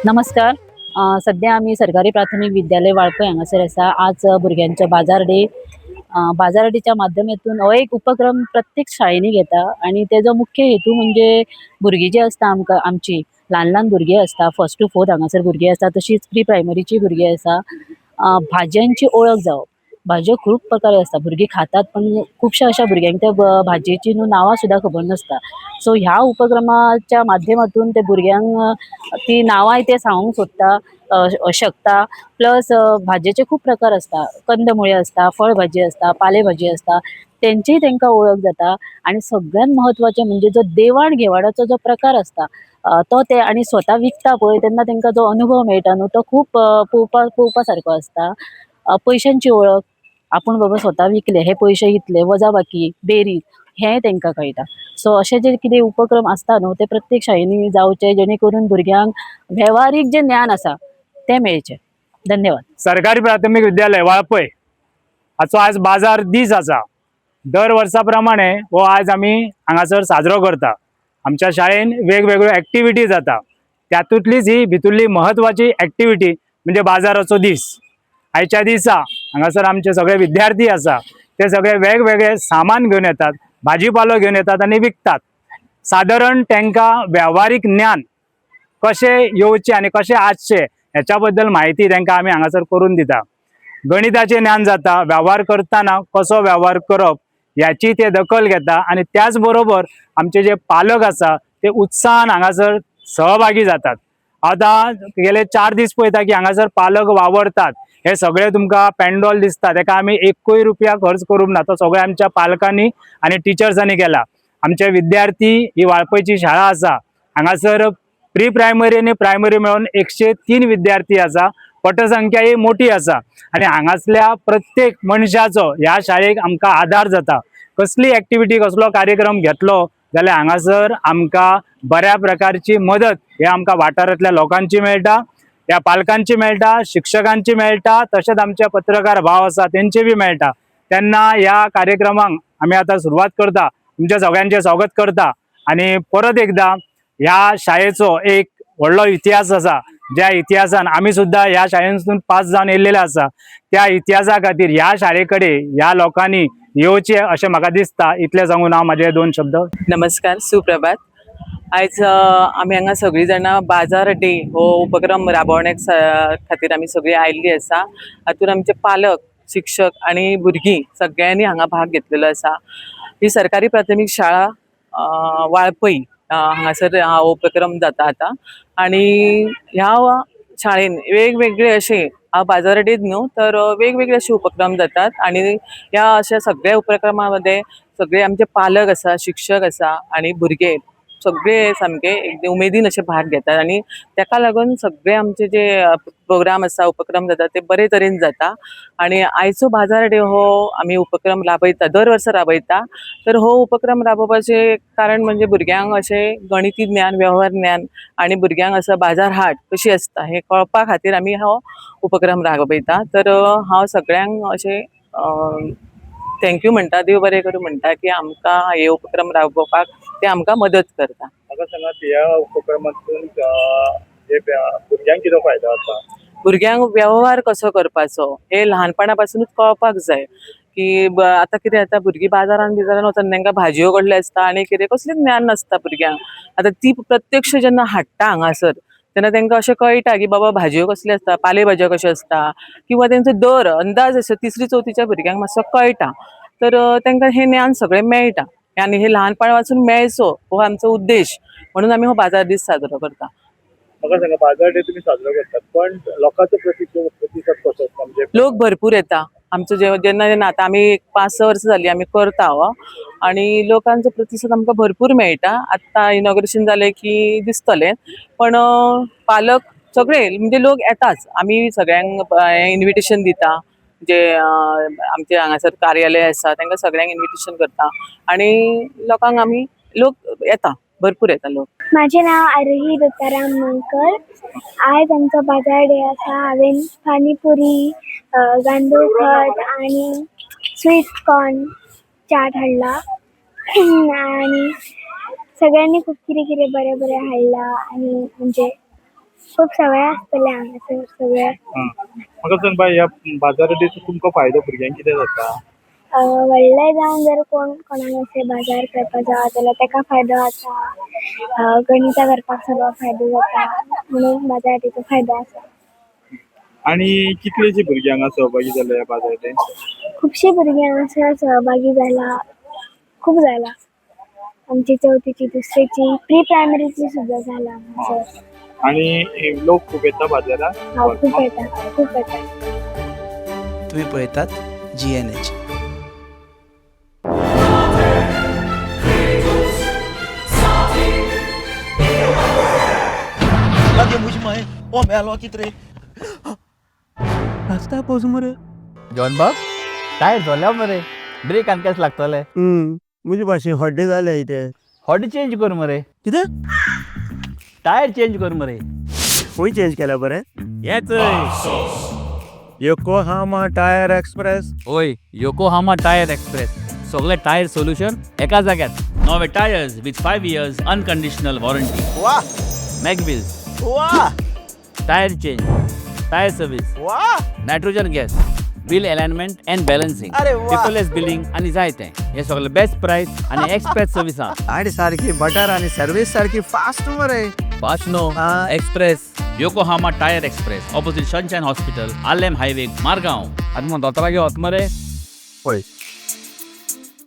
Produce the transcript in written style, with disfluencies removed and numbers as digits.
नमस्कार. सध्या आम्ही सरकारी प्राथमिक विद्यालय वाळपय हांगासर आसा. आज भुरग्यांचे बाजार डे. बाजार डेच्या माध्यमातून हो एक उपक्रम प्रत्येक शाळेनी घेता आणि तेजो मुख्य हेतू म्हणजे भुरगीं जी आसता आमची ल्हान ल्हान भुरगीं आसता, फर्स्ट टू फोर्थ हांगासर भुरगीं आसा, तशीच प्री प्रायमरीची भुरगीं आसा. भाजयांची ओळख जावप. भाजयो खूप प्रकार आसता. भुरगीं खातात पण खुबश्या अशा भुरग्यांक त्या भाजयेची न्हू नांवां सुद्दां खबर नासता. सो ह्या उपक्रमाच्या माध्यमातून ते भुरग्यांक ती नांवांय ते सांगूंक सोदता शकता. प्लस भाजयेचे खूप प्रकार असता. कंदमुळे असता, फळभाजी असता, पालेभाजी असता. तेंचीय तांकां ओळख जाता आणि सगळ्यात महत्वाचे म्हणजे जो देवाण घेवाणाचो जो प्रकार असता तो ते आणि स्वता विकता पळय तेन्ना तांकां जो अनुभव मेळटा न्हू तो खूप पळोवपा सारको असता. पयशांची ओळख. आपूण बाबा स्वता विकले, हे पयशे इतले, वजाबाकी, बेरीज हेंय तांकां कळटा. सो अशे जे कितें उपक्रम आसता न्हू ते प्रत्येक शाळेनी जावचे जेणे करून भुरग्यांक व्यावहारिक जे ज्ञान आसा ते मेळचे. धन्यवाद. सरकारी प्राथमिक विद्यालय वाळपय हाचो आज बाजार दीस आसा. दर वर्सा प्रमाणे हो आज आमी हांगासर साजरो करता. आमच्या शाळेन वेगवेगळ्यो ॲक्टिविटी जाता. त्यातूंतलीच ही भितुरली महत्वाची ॲक्टिविटी म्हणजे बाजाराचो दीस. आयच्या दिसा हांगासर आमचे सगळे विद्यार्थी आसा ते सगळे वेगवेगळे सामान घेवन येतात, भाजीपालो घेवन येतात आणि विकतात. साधारण तांकां व्यावहारिक ज्ञान कशे येवचे आणि कशे आसचे ह्याच्या बद्दल माहिती तांकां आमी हांगासर करून दिता. गणिताचे ज्ञान जाता, व्यवहार करताना कसो व्यवहार करप याची ते दखल घेता आणि त्याच बरोबर आमचे जे पालक आसा ते उत्साहान हांगासर सहभागी जातात. आता गेले 4 दीस पळयता की हांगासर पालक वावरतात. हे सगळे तुमकां पेंडॉल दिसता ताका आमी एकूय रुपया खर्च करूंक ना. तो सगळे आमच्या पालकांनी आणि टिचर्सांनी केला. आमचे विद्यार्थी ही वाळपयची शाळा आसा हांगासर प्री प्रायमरी आणि प्रायमरी मेळून 103 विद्यार्थी आसा. पटसंख्या ही मोठी आसा आणि हांगासल्या प्रत्येक मनशाचो ह्या शाळेक आमकां आधार जाता. कसली ॲक्टिविटी कसलो कार्यक्रम घेतलो जाल्यार हांगासर आमकां बऱ्या प्रकारची मदत हे आमकां वाठारांतल्या लोकांची मेळटा, ह्या पालकांची मेळटा, शिक्षकांची मेळटा, तशेंच आमचे पत्रकार भाव आसा तेंची बी मेळटा. तेन्ना ह्या कार्यक्रमाक आमी आतां सुरवात करता. तुमच्या सगळ्यांचे स्वागत करता आणि परत एकदा ह्या शाळेचो एक व्हडलो इतिहास आसा. ज्या इतिहासान आमी सुद्धा ह्या शाळेंतून पास जावन येयलेले आसा. त्या इतिहासा खातीर ह्या शाळेकडे ह्या लोकांनी येवचे अशें म्हाका दिसता. इतले सांगून हांव म्हाजे 2 शब्द. नमस्कार, सुप्रभात. आयज आमी हांगा सगळीं जाणां बाजार डे हो उपक्रम राबोवण्या खातीर आमी सगळीं आयिल्लीं आसा. हातून आमचे पालक, शिक्षक आणि भुरगीं सगळ्यांनी हांगा भाग घेतलेलो आसा. ही सरकारी प्राथमीक शाळा वाळपय हांगासर हा उपक्रम जाता आतां आणि ह्या शाळेन वेगवेगळे असे बाजार डेत न्हू तर वेगवेगळे असे उपक्रम जातात आणि ह्या अशा सगळ्या उपक्रमामध्ये सगळे आमचे पालक आसा, शिक्षक आसा आणि भुरगे सगळे सामके एकदम उमेदीन असे भाग घेतात आणि त्याका लागून सगळे आमचे जे प्रोग्राम आसा, उपक्रम जाता ते बरे तरेन जाता. आणि आयचो बाजार डे हो आमी उपक्रम राबयता, दर वर्सा राबयता. तर हो उपक्रम राबोवपाचे कारण म्हणजे भुरग्यांक अशे गणिती ज्ञान, व्यवहार ज्ञान आणि भुरग्यांक असं बाजार हाट कशी असता हे कळपा खातीर आमी हो उपक्रम राबयता. तर हांव सगळ्यांक अशे थँक्यू म्हणटा, देव बरें करूं म्हणटा की आमकां हे उपक्रम राबोवपाक ते आमकां मदत करता. म्हाका सांगात ह्या उपक्रमातून भुरग्यांक कितें फायदो आसा? भुरग्यांक व्यवहार कसो करपाचो हे ल्हानपणा पासूनच कळपाक जाय की आता कितें जाता भुरगीं बाजारान वचून तांकां भाजयो कडले आसता आणि कितें कसलें ज्ञान नासता भुरग्यांक. आता ती प्रत्यक्ष जेन्ना हाडटा हांगासर तेन्ना तांकां अशें कळटा की बाबा भाजयो कसल्यो आसता, पालेभाज्यो कश्यो आसता किंवा तेंचो दर अंदाज असो 3री 4थीच्या भुरग्यांक मातसो कळटा. तर तांकां हे ज्ञान सगळें मेळटा आणि हे ल्हानपणा पासून मेळचो हो आमचो उद्देश म्हणून आमी हो बाजार दीस साजरो करता. म्हाका सांगा बाजार डे तुम्ही साजरो करतात पण लोकांचो प्रतिसाद कसो आसता? म्हणजे लोक भरपूर येता. आमचो जेन्ना जेन्ना आतां आमी 5-6 वर्सां जालीं आमी करता हो आणि लोकांचो प्रतिसाद आमकां भरपूर मेळटा. आतां इनॉग्रेशन जालें की दिसतलें पण पालक सगळे म्हणजे लोक येताच. आमी सगळ्यांक इन्विटेशन दिता जे आमचे हांगासर कार्यालय आसा तांकां सगळ्यांक इन्विटेशन करता आणि लोकांक आमी लोक येता, भरपूर येता लोक. माझे नाव आरोही दत्ताराम मंकर. आज आमचा बाजार डे आसा. हांवें पाणीपुरी, गांदूळ खत आणि स्वीट कॉर्न चाट हाडला आणि सगळ्यांनी खूप कितें कितें बरें बरें हाडला आणि म्हणजे खूप सवय असतले हांगासर सगळे म्हाका सांग बाय ह्या बाजाराचो तुमकां फायदो भुरग्यांक कितें जाता? व्हडले जावन जर कोणाक अशें बाजार करपाक जाय जाल्यार तेका फायदो जाता. गणितां करपाक सगळो फायदो जाता म्हणून बाजाराचो फायदो आसा. आणि कितलेशे भुरगे हांगा सहभागी जाले ह्या बाजारांत? खुबशीं भुरगीं हांगासर सहभागी जाला. खूब जाला. आमची चवथीची दुसरेची प्री प्रायमरीची सुद्दां जाला हांगासर. आणि लोक खूब येता बाजारात? खूब येता खूब येता. तुम्ही पळयतात GNH. Lagi मुझ में ओ मेलो कितरे रास्ता पावस मरे जॉन बाब टायर झाल्या मरे ब्रेक आनी केस लागतले मुझे भाशे हड्डे जाले इथे हॉडी चेंज कर मरे कितें टायर चेंज कर मरे खंय चेंज केला बरें हेच योकोहामा टायर एक्सप्रेस ओय योकोहामा टायर एक्सप्रेस सगळे टायर सोल्युशन एका जाग्यात नवे tyres with 5 years unconditional warranty वाह मॅगविल्स वाह टायर चेंज टायर सर्विस वाह nitrogen gas bill alignment and balancing अरे वाह. पेपरलेस बिलिंग आणि जायते हे सगळे बेस्ट प्राइस आणि एक्सप्रेस सर्विस आणि सारखी बटर आणि सर्व्हिस सारखी फास्ट मरे. Fast no express Yokohama tyre express opposite sunshine hospital Alem highway Margao आदमो दोतरा घेवत मरे पळय